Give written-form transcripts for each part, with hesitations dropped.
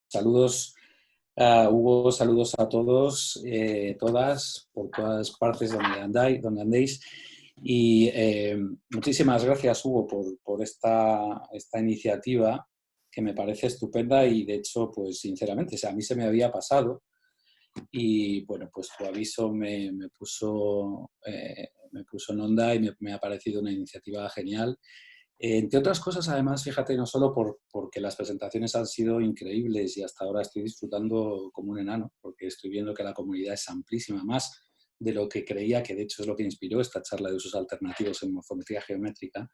Saludos a Hugo, saludos a todos, todas, por todas partes donde andéis. Y muchísimas gracias, Hugo, por esta iniciativa que me parece estupenda y, de hecho, pues sinceramente, o sea, a mí se me había pasado y, bueno, pues tu aviso me puso en onda y me ha parecido una iniciativa genial. Entre otras cosas, además, fíjate, no solo porque las presentaciones han sido increíbles y hasta ahora estoy disfrutando como un enano, porque estoy viendo que la comunidad es amplísima, más de lo que creía, que de hecho es lo que inspiró esta charla de usos alternativos en morfometría geométrica,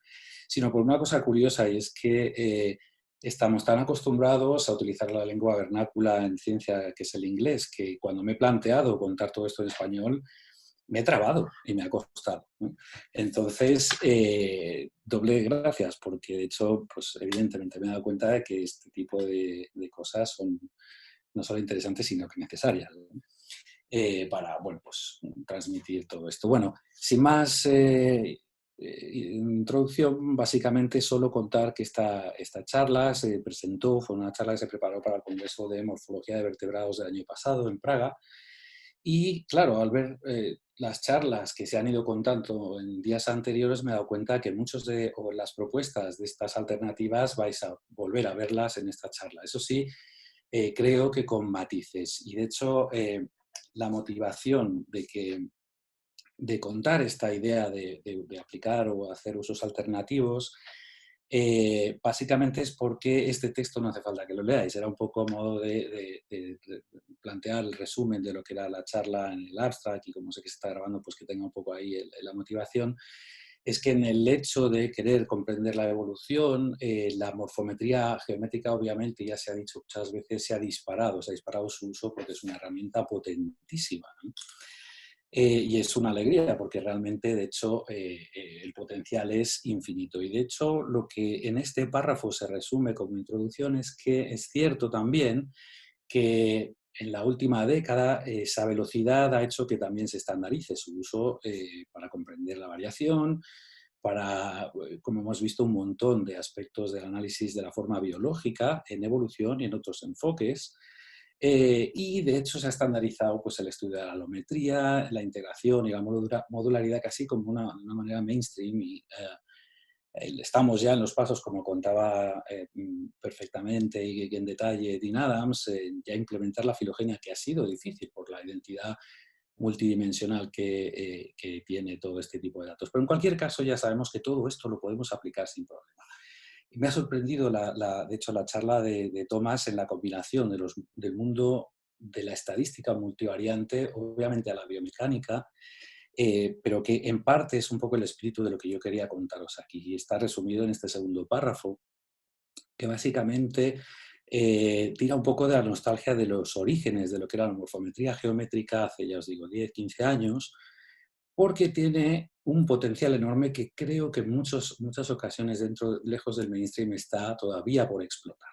sino por una cosa curiosa, y es que estamos tan acostumbrados a utilizar la lengua vernácula en ciencia, que es el inglés, que cuando me he planteado contar todo esto en español, me he trabado y me ha costado, ¿no? Entonces, doble gracias, porque de hecho, pues evidentemente me he dado cuenta de que este tipo de cosas son no solo interesantes, sino que necesarias, ¿no? Para, bueno, pues transmitir todo esto. Bueno, sin más introducción, básicamente solo contar que esta charla se presentó, fue una charla que se preparó para el Congreso de Morfología de Vertebrados del año pasado en Praga. Y claro, al ver las charlas que se han ido contando en días anteriores, me he dado cuenta que muchos de o las propuestas de estas alternativas vais a volver a verlas en esta charla. Eso sí, creo que con matices. Y de hecho, la motivación de contar esta idea de aplicar o hacer usos alternativos, básicamente es porque este texto no hace falta que lo leáis. Era un poco modo de plantear el resumen de lo que era la charla en el abstract, y como sé que se está grabando, pues que tenga un poco ahí la motivación. Es que en el hecho de querer comprender la evolución, la morfometría geométrica, obviamente, ya se ha dicho muchas veces, se ha disparado su uso porque es una herramienta potentísima, ¿no? Y es una alegría porque realmente, de hecho, el potencial es infinito. Y de hecho, lo que en este párrafo se resume como introducción es que es cierto también que en la última década esa velocidad ha hecho que también se estandarice su uso para comprender la variación, para, como hemos visto, un montón de aspectos del análisis de la forma biológica en evolución y en otros enfoques. Y de hecho se ha estandarizado, pues, el estudio de la alometría, la integración y la modularidad casi como una manera mainstream. Y estamos ya en los pasos, como contaba perfectamente y en detalle Dean Adams, ya implementar la filogenia, que ha sido difícil por la identidad multidimensional que tiene todo este tipo de datos. Pero en cualquier caso ya sabemos que todo esto lo podemos aplicar sin problema. Y me ha sorprendido, de hecho, la charla de Thomas en la combinación del mundo de la estadística multivariante, obviamente a la biomecánica, pero que en parte es un poco el espíritu de lo que yo quería contaros aquí. Y está resumido en este segundo párrafo, que básicamente tira un poco de la nostalgia de los orígenes de lo que era la morfometría geométrica hace, ya os digo, 10, 15 años, porque tiene un potencial enorme que creo que en muchas ocasiones lejos del mainstream, está todavía por explotar.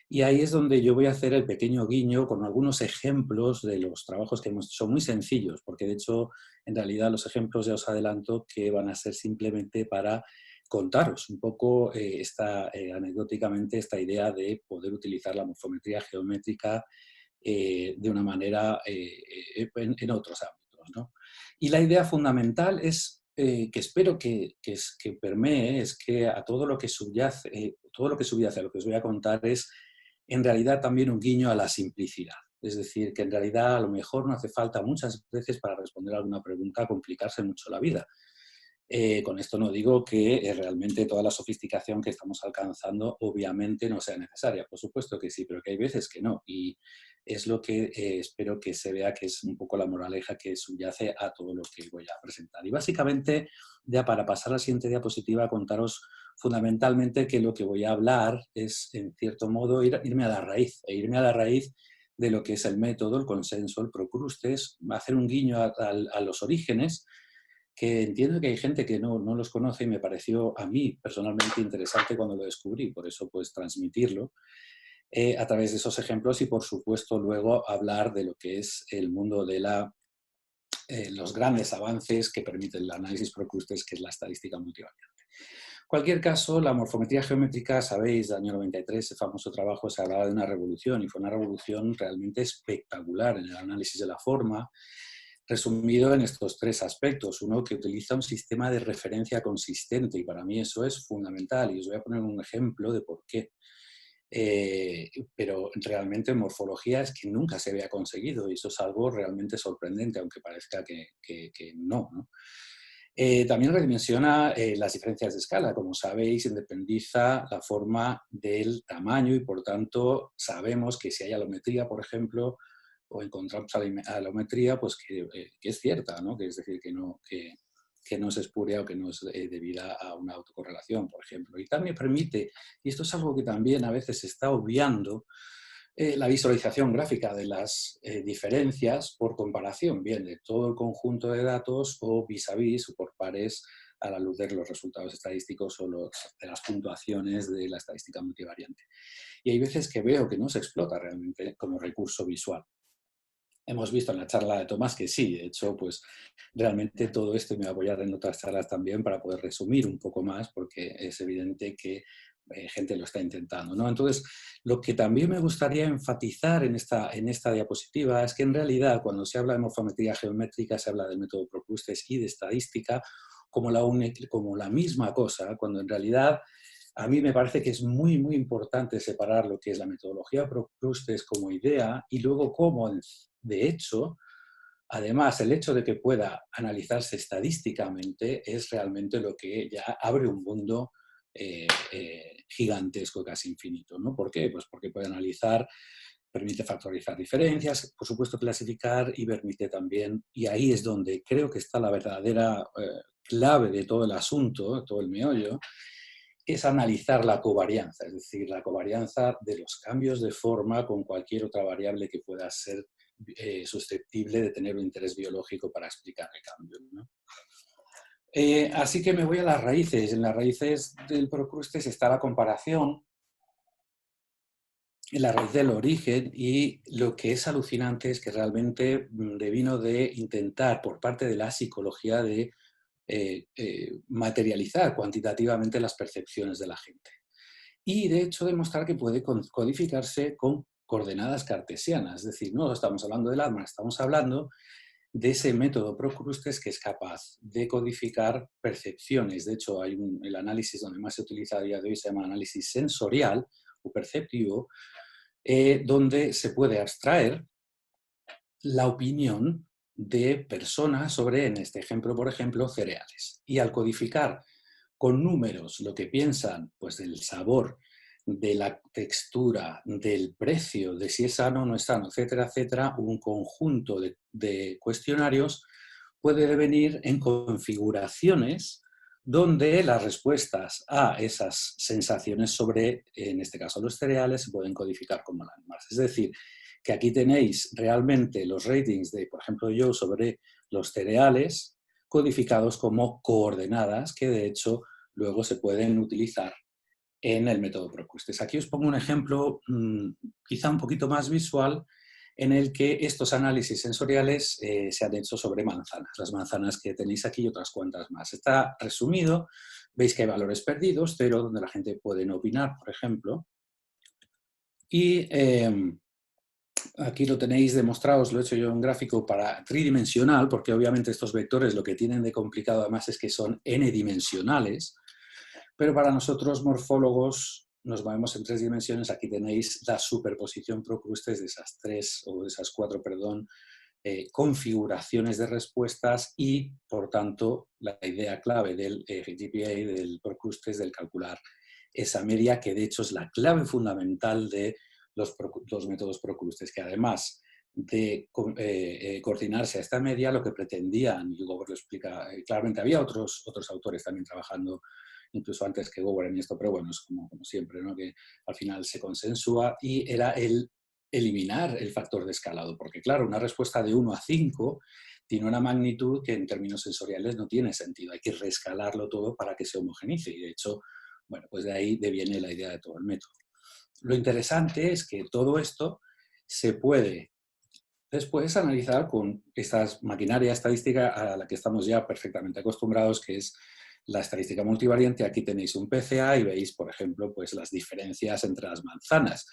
Y ahí es donde yo voy a hacer el pequeño guiño con algunos ejemplos de los trabajos que hemos hecho, muy sencillos, porque de hecho, en realidad, los ejemplos ya os adelanto que van a ser simplemente para contaros un poco anecdóticamente esta idea de poder utilizar la morfometría geométrica de una manera en otros ámbitos, ¿no? Y la idea fundamental es, que espero que permee, es que a todo lo que subyace, a lo que os voy a contar, es en realidad también un guiño a la simplicidad. Es decir, que en realidad a lo mejor no hace falta muchas veces para responder a alguna pregunta complicarse mucho la vida. Con esto no digo que realmente toda la sofisticación que estamos alcanzando obviamente no sea necesaria. Por supuesto que sí, pero que hay veces que no. Y es lo que espero que se vea, que es un poco la moraleja que subyace a todo lo que voy a presentar. Y básicamente, ya para pasar a la siguiente diapositiva, contaros fundamentalmente que lo que voy a hablar es, en cierto modo, irme a la raíz, irme a la raíz de lo que es el método, el consenso, el procrustes, hacer un guiño a los orígenes, que entiendo que hay gente que no los conoce, y me pareció a mí personalmente interesante cuando lo descubrí, por eso pues transmitirlo a través de esos ejemplos, y por supuesto luego hablar de lo que es el mundo de los grandes avances que permiten el análisis procrustes, que es la estadística multivariante. Cualquier caso, la morfometría geométrica, sabéis, del año 93, ese famoso trabajo, se hablaba de una revolución, y fue una revolución realmente espectacular en el análisis de la forma, resumido en estos tres aspectos. Uno, que utiliza un sistema de referencia consistente, y para mí eso es fundamental, y os voy a poner un ejemplo de por qué. Pero realmente en morfología es que nunca se había conseguido, y eso es algo realmente sorprendente, aunque parezca que no, ¿no? También redimensiona las diferencias de escala. Como sabéis, independiza la forma del tamaño, y por tanto sabemos que si hay alometría, por ejemplo, o encontramos alometría, pues que es cierta, ¿no? Que es decir, que no es espuria o que no es debida a una autocorrelación, por ejemplo. Y también permite, y esto es algo que también a veces se está obviando, la visualización gráfica de las diferencias por comparación, bien de todo el conjunto de datos o vis a vis o por pares, a la luz de los resultados estadísticos o de las puntuaciones de la estadística multivariante. Y hay veces que veo que no se explota realmente como recurso visual. Hemos visto en la charla de Tomás que sí, de hecho, pues realmente todo esto, y me voy a apoyar en otras charlas también para poder resumir un poco más, porque es evidente que gente lo está intentando, ¿no? Entonces, lo que también me gustaría enfatizar en esta diapositiva es que en realidad cuando se habla de morfometría geométrica se habla del método Procrustes y de estadística como la misma cosa, cuando en realidad a mí me parece que es muy, muy importante separar lo que es la metodología Procrustes como idea y luego cómo, de hecho, además, el hecho de que pueda analizarse estadísticamente es realmente lo que ya abre un mundo gigantesco, casi infinito, ¿no? ¿Por qué? Pues porque puede analizar, permite factorizar diferencias, por supuesto clasificar, y permite también, y ahí es donde creo que está la verdadera clave de todo el asunto, todo el meollo, es analizar la covarianza, es decir, la covarianza de los cambios de forma con cualquier otra variable que pueda ser susceptible de tener un interés biológico para explicar el cambio, ¿no? Así que me voy a las raíces. En las raíces del Procrustes está la comparación, en la raíz del origen, y lo que es alucinante es que realmente devino de intentar por parte de la psicología de materializar cuantitativamente las percepciones de la gente. Y de hecho demostrar que puede codificarse con coordenadas cartesianas. Es decir, no estamos hablando del arma, estamos hablando de ese método Procrustes que es capaz de codificar percepciones. De hecho, el análisis donde más se utiliza a día de hoy se llama análisis sensorial o perceptivo, donde se puede abstraer la opinión de personas sobre, en este ejemplo, por ejemplo, cereales. Y al codificar con números lo que piensan, pues del sabor, de la textura, del precio, de si es sano o no es sano, etcétera, etcétera, un conjunto de cuestionarios puede devenir en configuraciones donde las respuestas a esas sensaciones sobre, en este caso, los cereales, se pueden codificar como landmarks. Es decir, que aquí tenéis realmente los ratings de, por ejemplo, yo sobre los cereales codificados como coordenadas que de hecho luego se pueden utilizar en el método Procrustes. Aquí os pongo un ejemplo quizá un poquito más visual en el que estos análisis sensoriales se han hecho sobre manzanas, las manzanas que tenéis aquí y otras cuantas más. Está resumido, veis que hay valores perdidos, cero, donde la gente puede no opinar, por ejemplo, y aquí lo tenéis demostrado, os lo he hecho yo en gráfico para tridimensional, porque obviamente estos vectores lo que tienen de complicado además es que son n-dimensionales, pero para nosotros morfólogos nos movemos en 3 dimensiones. Aquí tenéis la superposición Procrustes de esas 3, o de esas 4, perdón, configuraciones de respuestas y, por tanto, la idea clave del GPA, del Procrustes, del calcular esa media, que de hecho es la clave fundamental de los métodos Procrustes, que además de coordinarse a esta media, lo que pretendían, y Gobor lo explica claramente, había otros autores también trabajando incluso antes que Gobor en esto, pero bueno, es como siempre, ¿no? Que al final se consensúa, y era el eliminar el factor de escalado, porque claro, una respuesta de 1 a 5 tiene una magnitud que en términos sensoriales no tiene sentido, hay que reescalarlo todo para que se homogenice, y de hecho, bueno, pues de ahí deviene la idea de todo el método. Lo interesante es que todo esto se puede después analizar con esta maquinaria estadística a la que estamos ya perfectamente acostumbrados, que es la estadística multivariante, aquí tenéis un PCA y veis, por ejemplo, pues las diferencias entre las manzanas.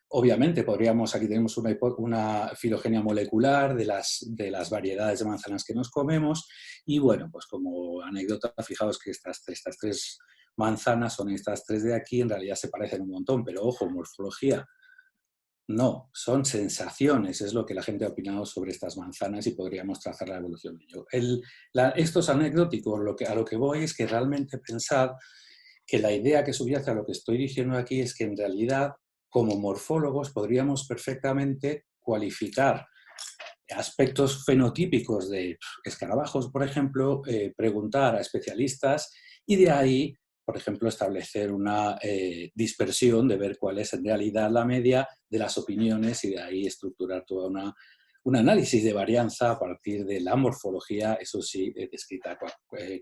Obviamente, aquí tenemos una filogenia molecular de las variedades de manzanas que nos comemos y, bueno, pues como anécdota, fijaos que estas tres manzanas son estas tres de aquí, en realidad se parecen un montón, pero ojo, morfología, no, son sensaciones, es lo que la gente ha opinado sobre estas manzanas y podríamos trazar la evolución de ello. Esto es anecdótico, a lo que voy es que realmente pensad que la idea que subyace a lo que estoy diciendo aquí es que en realidad, como morfólogos, podríamos perfectamente cualificar aspectos fenotípicos de escarabajos, por ejemplo, preguntar a especialistas y de ahí, por ejemplo, establecer una dispersión de ver cuál es en realidad la media de las opiniones y de ahí estructurar toda un análisis de varianza a partir de la morfología, eso sí, descrita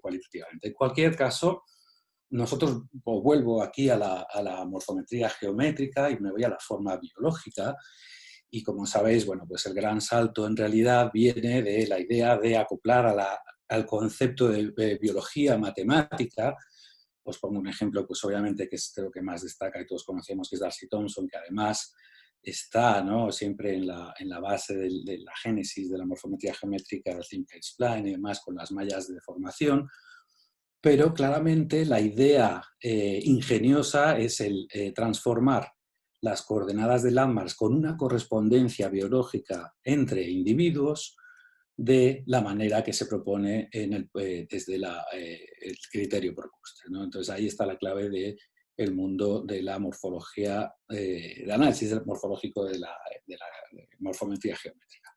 cualitativamente. En cualquier caso, nosotros vuelvo aquí a la morfometría geométrica y me voy a la forma biológica. Y como sabéis, bueno, pues el gran salto en realidad viene de la idea de acoplar al concepto de biología matemática. Os pongo un ejemplo, pues obviamente que es lo que más destaca y todos conocemos, que es Darcy Thompson, que además está, ¿no?, siempre en la base de la génesis de la morfometría geométrica del Simple Spline y demás, con las mallas de deformación. Pero claramente la idea ingeniosa es el transformar las coordenadas de Landmarks con una correspondencia biológica entre individuos de la manera que se propone desde el criterio Procruste, ¿no? Entonces ahí está la clave del mundo de la morfología, de análisis morfológico de la morfometría geométrica.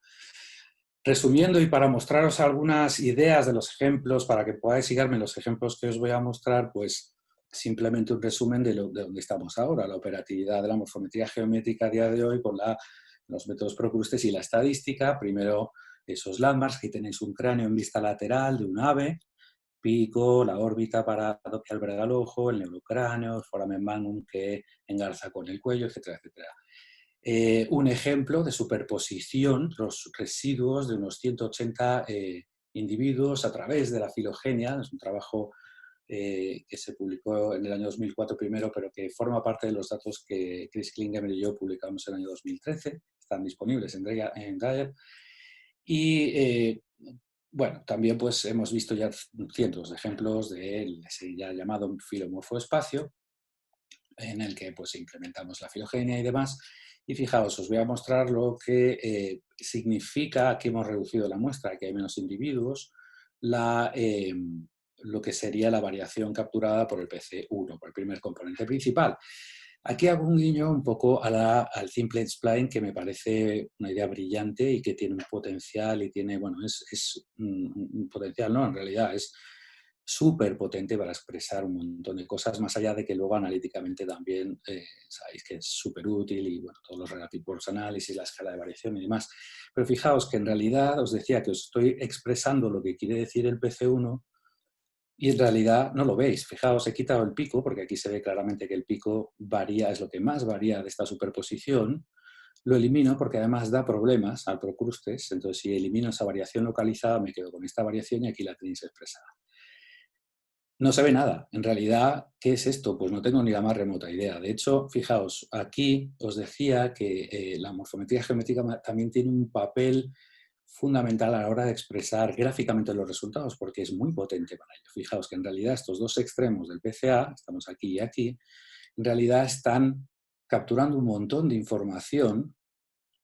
Resumiendo y para mostraros algunas ideas de los ejemplos, para que podáis seguirme en los ejemplos que os voy a mostrar, pues simplemente un resumen de donde estamos ahora, la operatividad de la morfometría geométrica a día de hoy con los métodos Procrustes y la estadística. Primero, esos landmarks, aquí tenéis un cráneo en vista lateral de un ave, pico, la órbita parado que alberga el ojo, el neurocráneo, el foramen magnum que engarza con el cuello, etcétera, etcétera. Un ejemplo de superposición, los residuos de unos 180 individuos a través de la filogenia. Es un trabajo que se publicó en el año 2004 primero, pero que forma parte de los datos que Chris Klingemer y yo publicamos en el año 2013. Están disponibles en Gaia. Y bueno, también pues hemos visto ya cientos de ejemplos del ya llamado filomorfoespacio, en el que pues implementamos la filogenia y demás. Y fijaos, os voy a mostrar lo que significa que hemos reducido la muestra, que hay menos individuos, lo que sería la variación capturada por el PC1, por el primer componente principal. Aquí hago un guiño un poco al Simple Spline, que me parece una idea brillante y que tiene un potencial y tiene, bueno, es un potencial, ¿no? En realidad es súper potente para expresar un montón de cosas, más allá de que luego analíticamente también sabéis que es súper útil y bueno, todos los relative force análisis, la escala de variación y demás. Pero fijaos que en realidad os decía que os estoy expresando lo que quiere decir el PC1 y en realidad no lo veis. Fijaos, he quitado el pico porque aquí se ve claramente que el pico varía, es lo que más varía de esta superposición. Lo elimino porque además da problemas al Procrustes, entonces si elimino esa variación localizada me quedo con esta variación y aquí la tenéis expresada. No se ve nada. En realidad, ¿qué es esto? Pues no tengo ni la más remota idea. De hecho, fijaos, aquí os decía que la morfometría geométrica también tiene un papel fundamental a la hora de expresar gráficamente los resultados, porque es muy potente para ello. Fijaos que en realidad estos dos extremos del PCA, estamos aquí y aquí, en realidad están capturando un montón de información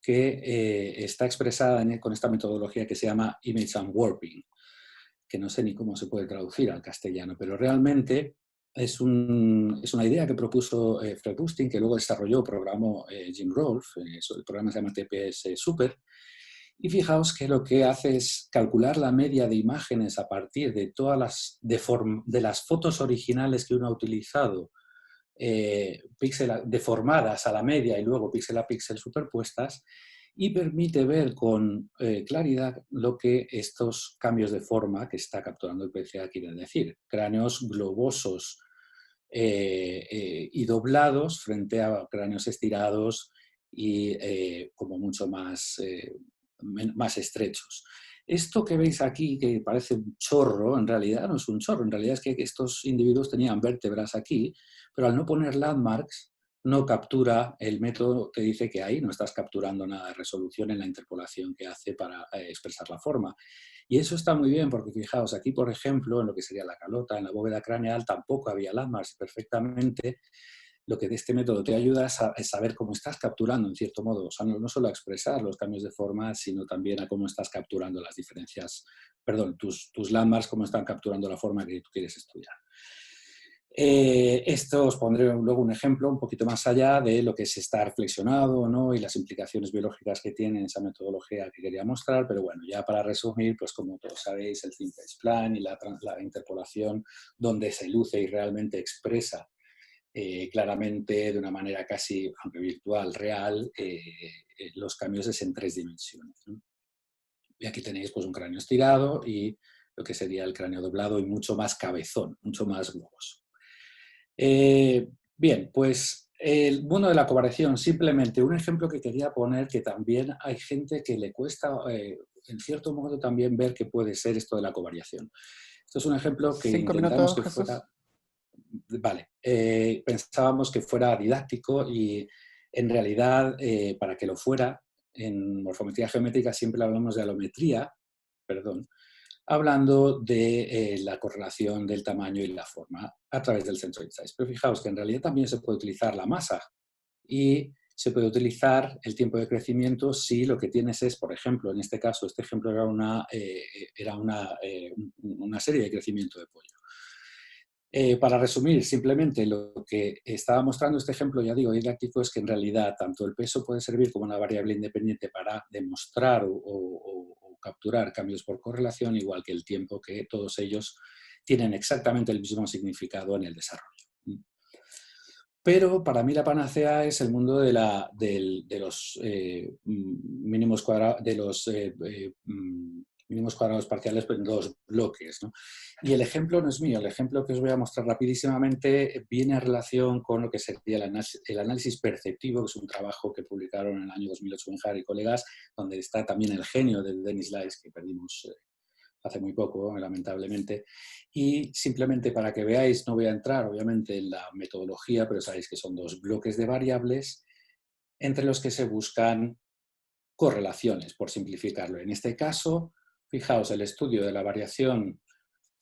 que está expresada con esta metodología que se llama Image Unwarping, que no sé ni cómo se puede traducir al castellano, pero realmente es una idea que propuso Fred Bustin, que luego desarrolló, programó Jim Rolfe, el programa se llama TPS Super, y fijaos que lo que hace es calcular la media de imágenes a partir de todas las fotos originales que uno ha utilizado, deformadas a la media y luego píxel a píxel superpuestas, y permite ver con claridad lo que estos cambios de forma que está capturando el PCA quieren decir. Cráneos globosos y doblados frente a cráneos estirados y como mucho más estrechos. Esto que veis aquí, que parece un chorro, en realidad no es un chorro, en realidad es que estos individuos tenían vértebras aquí, pero al no poner landmarks, no captura, el método te dice que ahí no estás capturando nada de resolución en la interpolación que hace para expresar la forma. Y eso está muy bien porque fijaos, aquí por ejemplo, en lo que sería la calota, en la bóveda craneal, tampoco había landmarks perfectamente. Lo que de este método te ayuda es saber cómo estás capturando, en cierto modo, o sea, no solo a expresar los cambios de forma, sino también a cómo estás capturando las diferencias, perdón, tus landmarks, cómo están capturando la forma que tú quieres estudiar. Esto os pondré luego un ejemplo un poquito más allá de lo que es estar flexionado, ¿no? Y las implicaciones biológicas que tiene esa metodología que quería mostrar, pero bueno, ya para resumir, pues como todos sabéis, el thin place plan y la interpolación, donde se luce y realmente expresa claramente de una manera casi, aunque virtual, real, los cambios es en 3 dimensiones, ¿no? Y aquí tenéis pues un cráneo estirado y lo que sería el cráneo doblado y mucho más cabezón, mucho más globoso. Bien, pues el mundo de la covariación, simplemente un ejemplo que quería poner, que también hay gente que le cuesta, en cierto modo, también ver qué puede ser esto de la covariación. Esto es un ejemplo que 5 minutos, intentamos que fuera... Jesús. Vale, pensábamos que fuera didáctico y en realidad, para que lo fuera, en morfometría geométrica siempre hablamos de alometría, perdón, hablando de la correlación del tamaño y la forma a través del centroid size. Pero fijaos que en realidad también se puede utilizar la masa y se puede utilizar el tiempo de crecimiento si lo que tienes es, por ejemplo, en este caso, este ejemplo era una serie de crecimiento de pollo. Para resumir, simplemente lo que estaba mostrando este ejemplo, ya digo, didáctico, es que en realidad tanto el peso puede servir como una variable independiente para demostrar o capturar cambios por correlación, igual que el tiempo, que todos ellos tienen exactamente el mismo significado en el desarrollo. Pero para mí la panacea es el mundo de los mínimos cuadrados, mínimos cuadrados parciales en dos bloques, ¿no? Y el ejemplo no es mío, el ejemplo que os voy a mostrar rapidísimamente viene a relación con lo que sería el análisis perceptivo, que es un trabajo que publicaron en el año 2008 Benjar y colegas, donde está también el genio de Dennis Lice, que perdimos hace muy poco, lamentablemente. Y simplemente para que veáis, no voy a entrar obviamente en la metodología, pero sabéis que son dos bloques de variables entre los que se buscan correlaciones, por simplificarlo. En este caso, fijaos, el estudio de la variación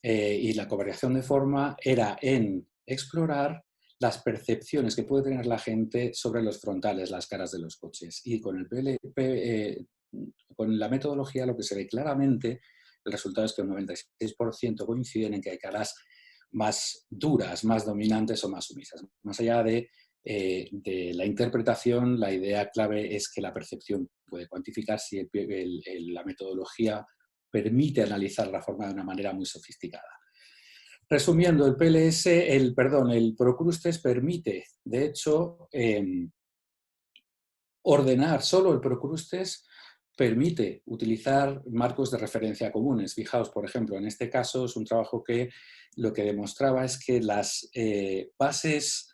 y la covariación de forma era en explorar las percepciones que puede tener la gente sobre los frontales, las caras de los coches. Y con, con la metodología lo que se ve claramente, el resultado es que un 96% coinciden en que hay caras más duras, más dominantes o más sumisas. Más allá de la interpretación, la idea clave es que la percepción puede cuantificar si la metodología permite analizar la forma de una manera muy sofisticada. Resumiendo, el PLS, el Procrustes permite, de hecho, ordenar solo el Procrustes permite utilizar marcos de referencia comunes. Fijaos, por ejemplo, en este caso es un trabajo que lo que demostraba es que las bases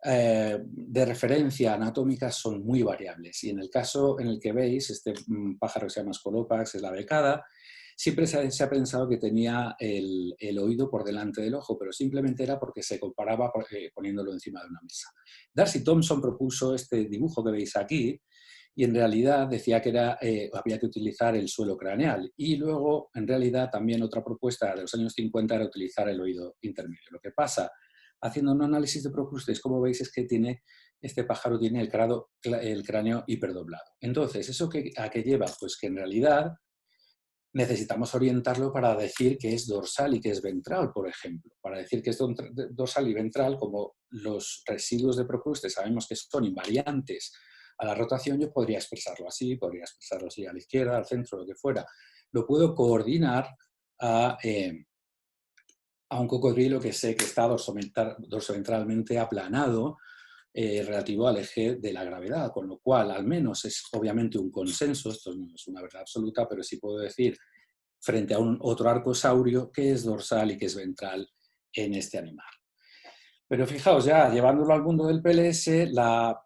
de referencia anatómicas son muy variables. Y en el caso en el que veis, este pájaro que se llama Scolopax, es la becada, siempre se ha pensado que tenía el oído por delante del ojo, pero simplemente era porque se comparaba poniéndolo encima de una mesa. Darcy Thompson propuso este dibujo que veis aquí, y en realidad decía que había que utilizar el suelo craneal. Y luego, en realidad, también otra propuesta de los años 50 era utilizar el oído intermedio. Lo que pasa, haciendo un análisis de Procrustes, como veis, es que este pájaro tiene el cráneo hiperdoblado. Entonces, ¿eso a qué lleva? Pues que en realidad necesitamos orientarlo para decir que es dorsal y que es ventral, por ejemplo. Para decir que es dorsal y ventral, como los residuos de Procrustes sabemos que son invariantes a la rotación, yo podría expresarlo así a la izquierda, al centro, lo que fuera. Lo puedo coordinar a un cocodrilo que sé que está dorsoventralmente aplanado relativo al eje de la gravedad, con lo cual al menos es obviamente un consenso, esto no es una verdad absoluta, pero sí puedo decir frente a otro arcosaurio que es dorsal y que es ventral en este animal. Pero fijaos, ya llevándolo al mundo del PLS, la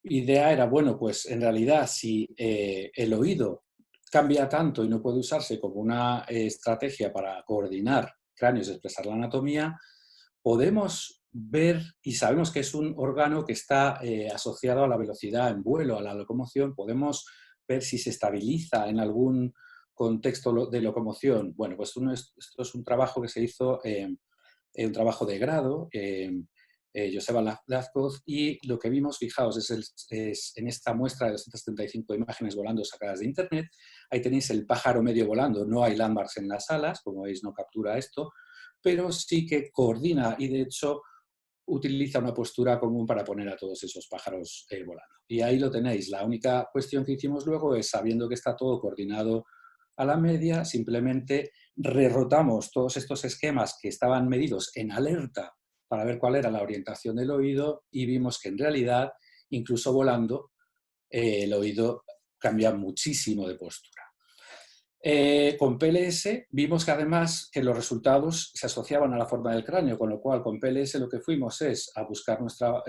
idea era, bueno, pues en realidad si el oído cambia tanto y no puede usarse como una estrategia para coordinar cráneos y expresar la anatomía, podemos ver, y sabemos que es un órgano que está asociado a la velocidad en vuelo, a la locomoción, podemos ver si se estabiliza en algún contexto de locomoción. Bueno, pues esto es un trabajo que se hizo, un trabajo de grado, Joseba Lazcoz, y lo que vimos, fijaos, es en esta muestra de 275 imágenes volando sacadas de internet. Ahí tenéis el pájaro medio volando, no hay landmarks en las alas, como veis no captura esto, pero sí que coordina y de hecho utiliza una postura común para poner a todos esos pájaros volando. Y ahí lo tenéis. La única cuestión que hicimos luego es, sabiendo que está todo coordinado a la media, simplemente rerotamos todos estos esquemas que estaban medidos en alerta para ver cuál era la orientación del oído y vimos que en realidad, incluso volando, el oído cambia muchísimo de postura. Con PLS vimos que además que los resultados se asociaban a la forma del cráneo, con lo cual con PLS lo que fuimos es a buscar nuestra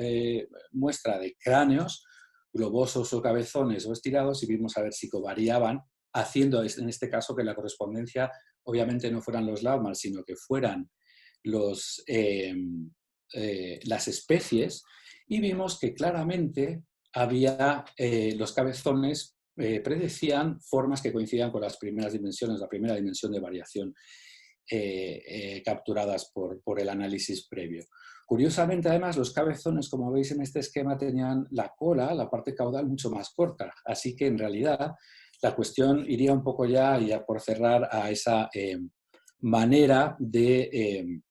muestra de cráneos, globosos o cabezones o estirados, y vimos a ver si covariaban, haciendo en este caso que la correspondencia obviamente no fueran los landmarks, sino que fueran las especies, y vimos que claramente había los cabezones predecían formas que coincidían con las primeras dimensiones, la primera dimensión de variación capturadas por el análisis previo. Curiosamente, además, los cabezones, como veis en este esquema, tenían la cola, la parte caudal, mucho más corta. Así que, en realidad, la cuestión iría un poco ya, y ya por cerrar, a esa manera de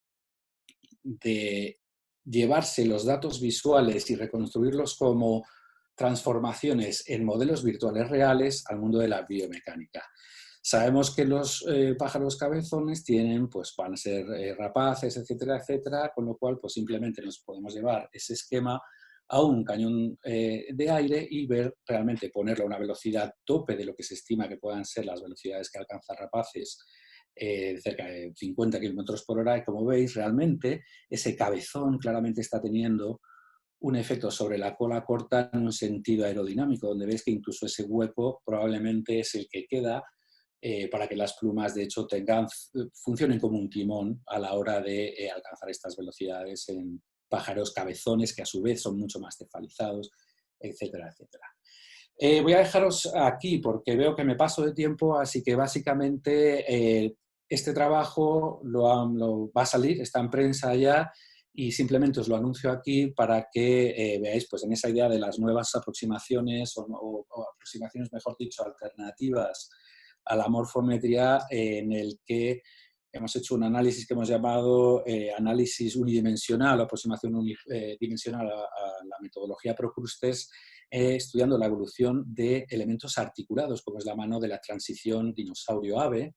llevarse los datos visuales y reconstruirlos como transformaciones en modelos virtuales reales al mundo de la biomecánica. Sabemos que los pájaros cabezones tienen, pues van a ser rapaces, etcétera, etcétera, con lo cual pues simplemente nos podemos llevar ese esquema a un cañón de aire y ver realmente ponerlo a una velocidad tope de lo que se estima que puedan ser las velocidades que alcanzan rapaces, cerca de 50 kilómetros por hora, y como veis realmente ese cabezón claramente está teniendo un efecto sobre la cola corta en un sentido aerodinámico, donde veis que incluso ese hueco probablemente es el que queda para que las plumas de hecho funcionen como un timón a la hora de alcanzar estas velocidades en pájaros cabezones que a su vez son mucho más cefalizados, etcétera, etcétera. Voy a dejaros aquí porque veo que me paso de tiempo, así que básicamente este trabajo va a salir, está en prensa ya, y simplemente os lo anuncio aquí para que veáis pues, en esa idea de las nuevas aproximaciones o aproximaciones, mejor dicho, alternativas a la morfometría, en el que hemos hecho un análisis que hemos llamado análisis unidimensional o aproximación unidimensional a la metodología Procrustes, estudiando la evolución de elementos articulados, como es la mano de la transición dinosaurio-ave,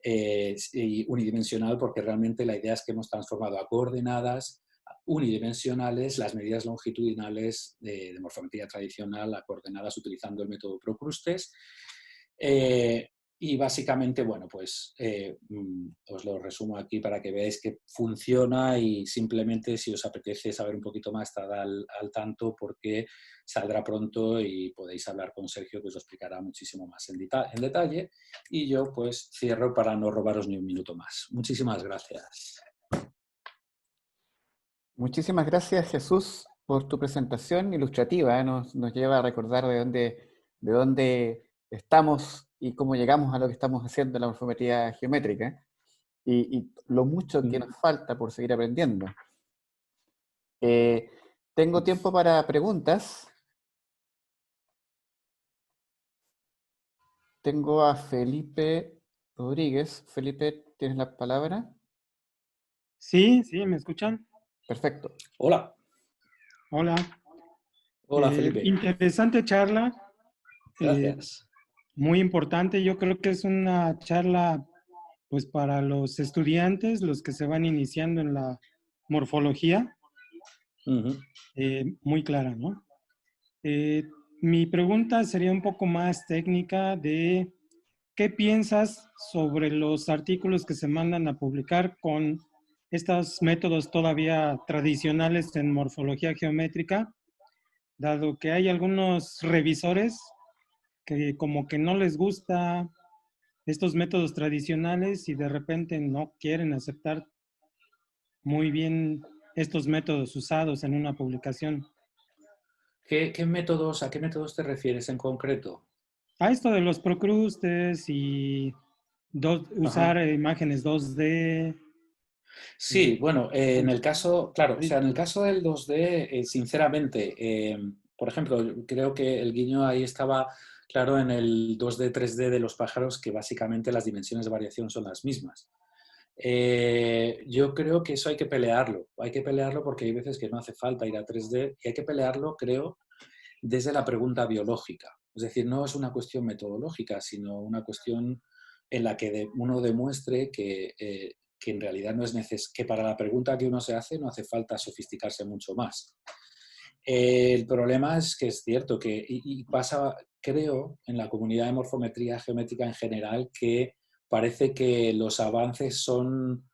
y unidimensional porque realmente la idea es que hemos transformado a coordenadas unidimensionales las medidas longitudinales de morfometría tradicional a coordenadas utilizando el método Procrustes. Y básicamente, bueno, pues os lo resumo aquí para que veáis que funciona, y simplemente si os apetece saber un poquito más, estad al tanto porque saldrá pronto y podéis hablar con Sergio, que os lo explicará muchísimo más en detalle. Y yo pues cierro para no robaros ni un minuto más. Muchísimas gracias. Muchísimas gracias, Jesús, por tu presentación ilustrativa. Nos lleva a recordar de dónde estamos y cómo llegamos a lo que estamos haciendo en la morfometría geométrica y lo mucho que nos falta por seguir aprendiendo. Tengo tiempo para preguntas. Tengo a Felipe Rodríguez. Felipe, ¿tienes la palabra? Sí, ¿me escuchan? Perfecto. Hola. Hola. Hola, Felipe. Interesante charla. Gracias. Muy importante. Yo creo que es una charla pues para los estudiantes, los que se van iniciando en la morfología. Muy clara, ¿no? Mi pregunta sería un poco más técnica de ¿qué piensas sobre los artículos que se mandan a publicar con estos métodos todavía tradicionales en morfología geométrica, dado que hay algunos revisores que como que no les gusta estos métodos tradicionales y de repente no quieren aceptar muy bien estos métodos usados en una publicación. ¿A qué métodos te refieres en concreto? A esto de los procrustes y usar Ajá. imágenes 2D. Sí, bueno, en el Funcionar. caso, claro, o sea, en el caso del 2D, sinceramente, por ejemplo, yo creo que el guiño ahí estaba claro en el 2D, 3D de los pájaros, que básicamente las dimensiones de variación son las mismas. Yo creo que eso hay que pelearlo porque hay veces que no hace falta ir a 3D y hay que pelearlo, creo, desde la pregunta biológica. Es decir, no es una cuestión metodológica, sino una cuestión en la que uno demuestre que en realidad no es que para la pregunta que uno se hace no hace falta sofisticarse mucho más. El problema es que es cierto que, y pasa, creo, en la comunidad de morfometría geométrica en general, que parece que los avances son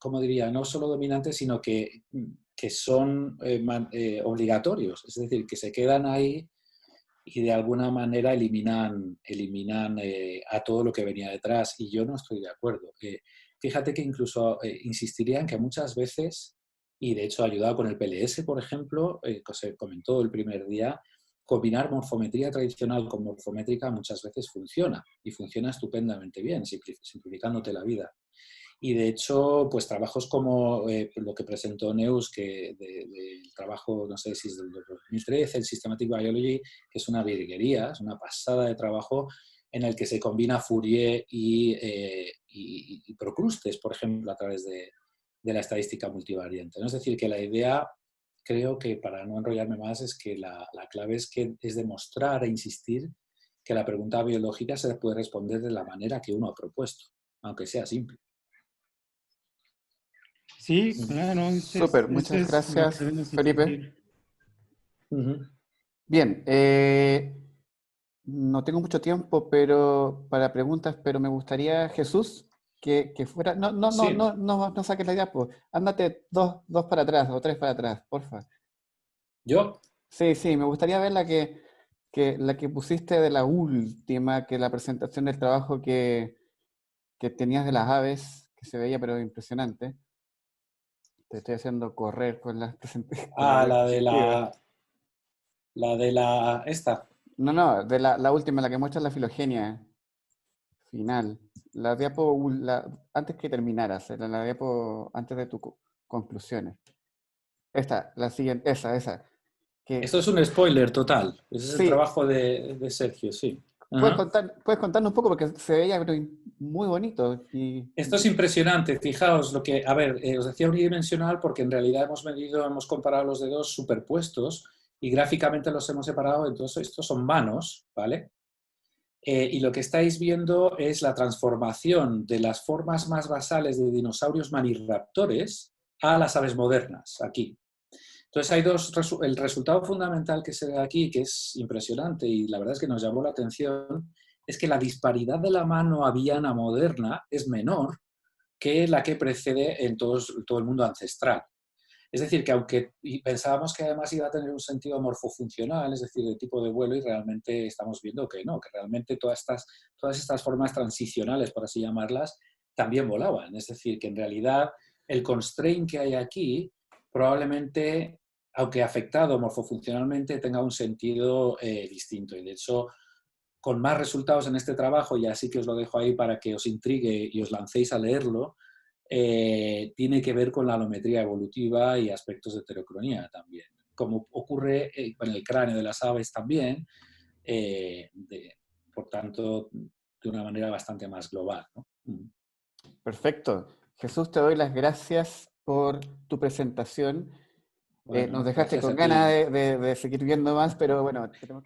¿cómo diría? No solo dominantes, sino que son obligatorios. Es decir, que se quedan ahí y de alguna manera eliminan a todo lo que venía detrás. Y yo no estoy de acuerdo. Fíjate que incluso insistiría en que muchas veces, y de hecho ayudado con el PLS, por ejemplo, que se comentó el primer día, combinar morfometría tradicional con morfométrica muchas veces funciona, y funciona estupendamente bien, simplificándote la vida. Y de hecho, pues trabajos como lo que presentó Neus, que del trabajo, no sé si es del 2013, el Systematic Biology, que es una virguería, es una pasada de trabajo en el que se combina Fourier y Procrustes, por ejemplo, a través de la estadística multivariante, ¿no? Es decir, que la idea, creo que para no enrollarme más, es que la clave es demostrar e insistir que la pregunta biológica se puede responder de la manera que uno ha propuesto, aunque sea simple. Sí, claro, Súper, este muchas es lo que gracias, debemos Felipe. insistir. Uh-huh. Bien, no tengo mucho tiempo para preguntas, pero me gustaría, Jesús, que fuera. No, no, no, Sí, no, no, no saques la idea, pues. Ándate dos para atrás o tres para atrás, porfa. yo, Sí, sí, me gustaría ver la que pusiste de la última, que la presentación del trabajo que tenías de las aves, que se veía pero impresionante. Te estoy haciendo correr con con la la de diapositiva. esta. No, no, de la última, la que muestra la filogenia final. La antes que terminaras, la diapo antes de tus conclusiones. Esta, la siguiente, esa. Que, Esto es un spoiler total. Ese es el sí, trabajo de Sergio, sí. Ajá. puedes contarnos un poco porque se veía pero muy bonito. Esto es impresionante. Fijaos lo que, a ver, os decía unidimensional porque en realidad hemos comparado los dedos superpuestos y gráficamente los hemos separado. Entonces, estos son manos, ¿vale? Y lo que estáis viendo es la transformación de las formas más basales de dinosaurios maniraptores a las aves modernas, aquí. Entonces hay el resultado fundamental que se ve aquí, que es impresionante y la verdad es que nos llamó la atención, es que la disparidad de la mano aviana moderna es menor que la que precede en todo el mundo ancestral. Es decir, que aunque pensábamos que además iba a tener un sentido morfofuncional, es decir, de tipo de vuelo, y realmente estamos viendo que no, que realmente todas estas formas transicionales, por así llamarlas, también volaban. Es decir, que en realidad el constraint que hay aquí probablemente, aunque afectado morfofuncionalmente, tenga un sentido distinto. Y de hecho, con más resultados en este trabajo, y así que os lo dejo ahí para que os intrigue y os lancéis a leerlo, tiene que ver con la alometría evolutiva y aspectos de heterocronía también, como ocurre con el cráneo de las aves también, por tanto, de una manera bastante más global, ¿no? perfecto. Jesús, te doy las gracias por tu presentación. Nos Bueno, dejaste gracias con a ganas ti. de seguir viendo más, pero bueno, tenemos que...